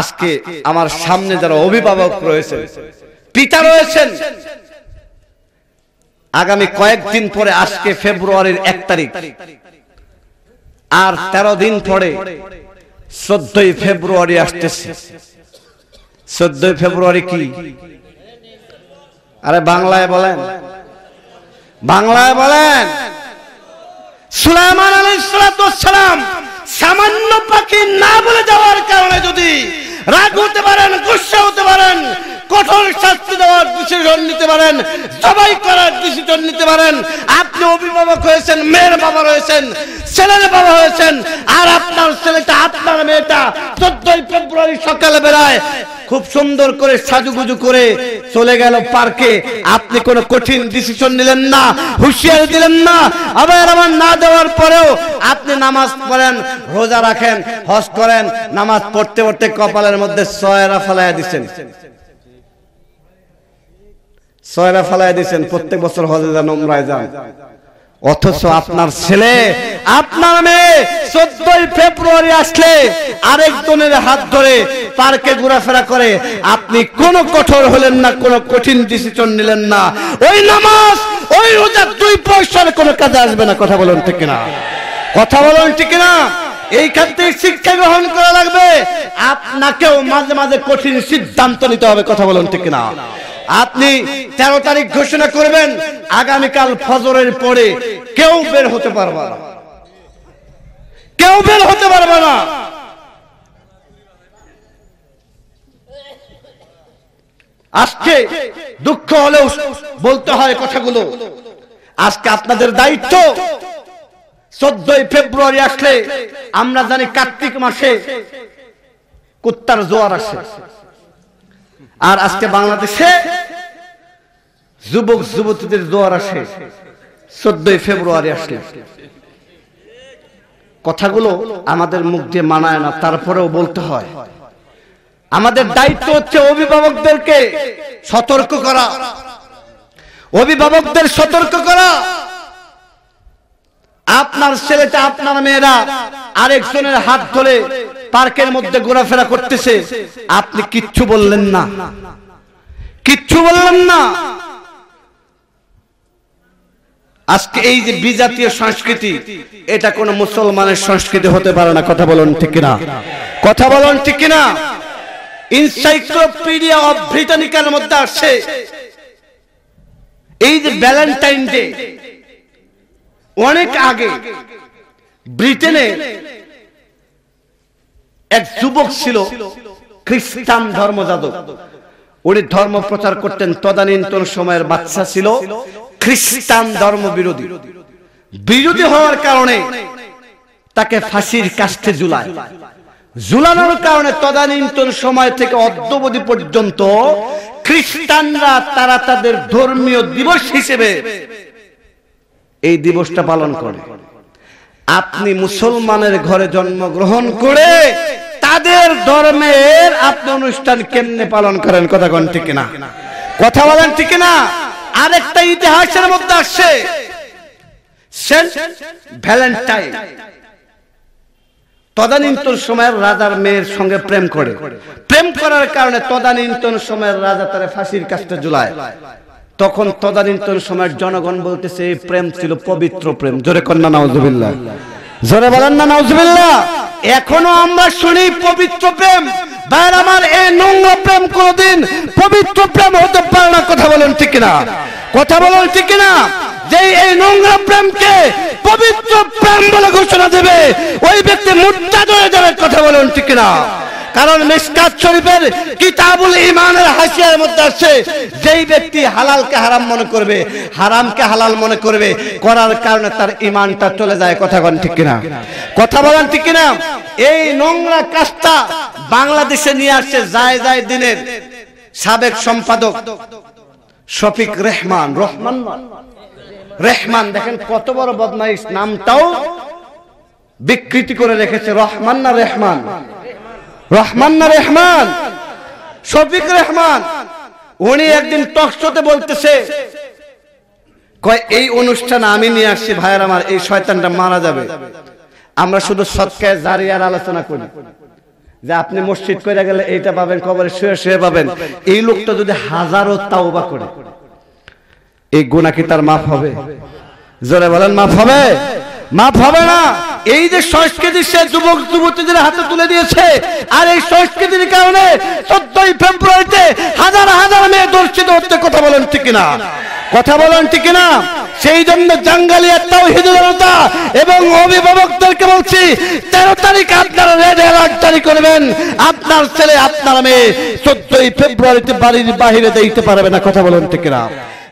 আজকে আমার সামনে যারা অভিভাবক রয়েছেন, পিতা রয়েছেন, আগামী কয়েকদিন পরে আজকে ফেব্রুয়ারির 1 তারিখ, আর 13 দিন পরে 14ই ফেব্রুয়ারি আসতেছে। 14ই ফেব্রুয়ারি কি? আরে বাংলায় বলেন, বাংলায় বলেন। সুলাইমান আলাইহিস সালাম সামান্য পাখি না বলে যাওয়ার কারণে যদি রাগ হতে পারেন, গুসা হতে পারেন, কঠোর শাস্তি দেওয়ার ডিসিশন নিতে পারেন, জবাই করার ডিসিশন নিতে পারেন। আপনি অভিভাবক হয়েছেন, মেয়ের বাবা রয়েছেন, ছেলের বাবা হয়েছেন, আর আপনার ছেলেটা, আপনার মেয়েটা 14ই ফেব্রুয়ারি সকালে বেড়ায় খুব সুন্দর করে সাজুগুজু করে চলে গেল পার্কে। আপনি কোনো কঠিন ডিসিশন নিলেন না, হুঁশিয়ারি দিলেন না। আবার আমার না দেওয়ার পরেও আপনি নামাজ পড়েন, রোজা রাখেন, হজ করেন, নামাজ পড়তে পড়তে কপালের মধ্যে সয়রা ফেলাইয়া দিচ্ছেন, সয়রা ফেলাইয়া দিচ্ছেন, প্রত্যেক বছর হজে যান, উমরায় যান। অথচ আপনার ছেলে, আপনার মেয়ে 14ই ফেব্রুয়ারি আসলে আরেকজনের হাত ধরে পার্কে ঘোরাফেরা করে। আপনি কোনো কঠোর হলেন না, কোনো কঠিন ডিসিশন নিলেন না। ওই নামাজ, ওই রোজা 2 পয়সার কোনো কাজে আসবে না। কথা বলুন ঠিক না? কথা বলুন ঠিক না? এইখান থেকে শিক্ষা গ্রহণ করা লাগবে। আপনাকেও মাঝে মাঝে কঠিন সিদ্ধান্ত নিতে হবে। কথা বলুন ঠিক না? আপনি 13 তারিখ ঘোষণা করবেন, আগামীকাল ফজরের পরে কেউ বের হতে পারবে না, কেউ বের হতে পারবে না। আজকে দুঃখ হলেও বলতে হয় কথাগুলো। আজকে আপনাদের দায়িত্ব। 14ই ফেব্রুয়ারি আসলে আমরা জানি কার্তিক মাসে কুত্তার জোয়ার আসে, আর আজকে বাংলাদেশে যুবক যুবতীদের জোয়ার আসে 14ই ফেব্রুয়ারি আসলে। কথাগুলো আমাদের মুখ দিয়ে মানায় না, তারপরেও বলতে হয়। আমাদের দায়িত্ব হচ্ছে অভিভাবকদেরকে সতর্ক করা, অভিভাবকদের সতর্ক করা। আপনার ছেলেটা, আপনার মেয়েরা আরেকজনের হাত ধরে পার্কের মধ্যে ঘোরাফেরা করতেছে, আপনি কিচ্ছু বললেন না, কিচ্ছু বললেন না। আজকে এই যে বিজাতীয় সংস্কৃতি, এটা কোন মুসলমানের সংস্কৃতি হতে পারে না। কথা বলুন ঠিক না? কথা বলুন ঠিক না? এনসাইক্লোপিডিয়া অফ ব্রিটানিকার মধ্যে আসছে এই যে ভ্যালেন্টাইন ডে, অনেক আগে ব্রিটেনে এক যুবক ছিল, খ্রিস্টান ধর্মযাজক। উনি ধর্ম প্রচার করতেন। তদানীন্তন সময়ের বাচ্চা ছিল খ্রিস্টান ধর্ম বিরোধী। বিরোধী হওয়ার কারণে তাকে ফাঁসির কাষ্ঠে ঝুলায়। ঝুলানোর কারণে তদানীন্তন সময় থেকে অদ্যাবধি পর্যন্ত খ্রিস্টানরা তারা তাদের ধর্মীয় দিবস হিসেবে এই দিবসটা পালন করে। আপনি মুসলমানের ঘরে জন্মগ্রহণ করে তাদের ধর্মের আপনি অনুষ্ঠান কেমনে পালন করেন? কথা কোন ঠিক না? কথা বলেন ঠিক না? আরেকটা ইতিহাসের মধ্যে আসছে সেন্ট ভ্যালেন্টাইন। তদানীন্তন সময়ের রাজার মেয়ের সঙ্গে প্রেম করে, প্রেম করার কারণে তদানীন্তন সময়ের রাজা তারে ফাঁসির কাষ্ঠে ঝুলায়। তখন তদানীন্তন সময়ের জনগণ বলতেছে এই প্রেম ছিল পবিত্র প্রেম। জোরে কন্যা নাউজুবিল্লাহ, জোরে বলেন না নাউজুবিল্লাহ। এখনো আমরা শুনি পবিত্র প্রেম। ভাইরা আমার, এই নোংরা প্রেম কোনদিন পবিত্র প্রেম হতে পারে না। কথা বলেন ঠিক না? কথা বলেন ঠিক না? যে এই নোংরা প্রেমকে পবিত্র প্রেম বলে ঘোষণা দেবে, ওই ব্যক্তি মুরতাদ হয়ে যাবে। কথা বলেন ঠিক না? কারণ মিশকাত শরীফের কিতাবুল ঈমানের হাসিয়ার মধ্যে আছে, যেই ব্যক্তি হালালকে হারাম মনে করবে, হারামকে হালাল মনে করবে, করার কারণে তার ঈমানটা চলে যায়। কথা বলেন ঠিক না? কথা বলেন ঠিক না? এই নোংরা কাজটা বাংলাদেশে নিয়ে আসছে যায় দিনের সাবেক সম্পাদক শফিক রেহমান। রহমান দেখেন কত বড় বদমাইশ, নামটাও বিকৃতি করে রেখেছে। রহমান না রেহমান? রহমান না রেহমান? শফিক রেহমান। উনি একদিন টক শোতে বলতেছে, কয় এই অনুষ্ঠান আমি নিয়ে আসছি ভাইয়ের আমার, এই শয়তানটা মারা যাবে। আমরা শুধু সদকায়ে জারিয়ার আলোচনা করি, যে আপনি মসজিদ করে গেলে এইটা পাবেন, কবরে শুয়ে শুয়ে পাবেন, এই লোকটা যদি হাজারো তাওবা করে, এই গুনাহ কি তার মাফ হবে? জোরে বলেন মাফ হবে? মাফ হবে না। এই যে সংস্কৃতি সে যুবক যুবতীদের হাতে তুলে দিয়েছে, আর এই সংস্কৃতির কারণে 14ই ফেব্রুয়ারিতে হাজার হাজার মেয়ে ধর্ষিত হচ্ছে। কথা বলেন ঠিক না? কথা বলেন ঠিক না? সেই জন্য জাঙ্গালিয়া তাওহীদের জনতা এবং অভিভাবকদেরকে বলছি, 13 তারিখ আপনারা রেড অ্যালার্ট জারি করবেন। আপনার ছেলে আপনার মেয়ে 14ই ফেব্রুয়ারিতে বাড়ির বাইরে যেতে পারবে না। কথা বলেন ঠিক না?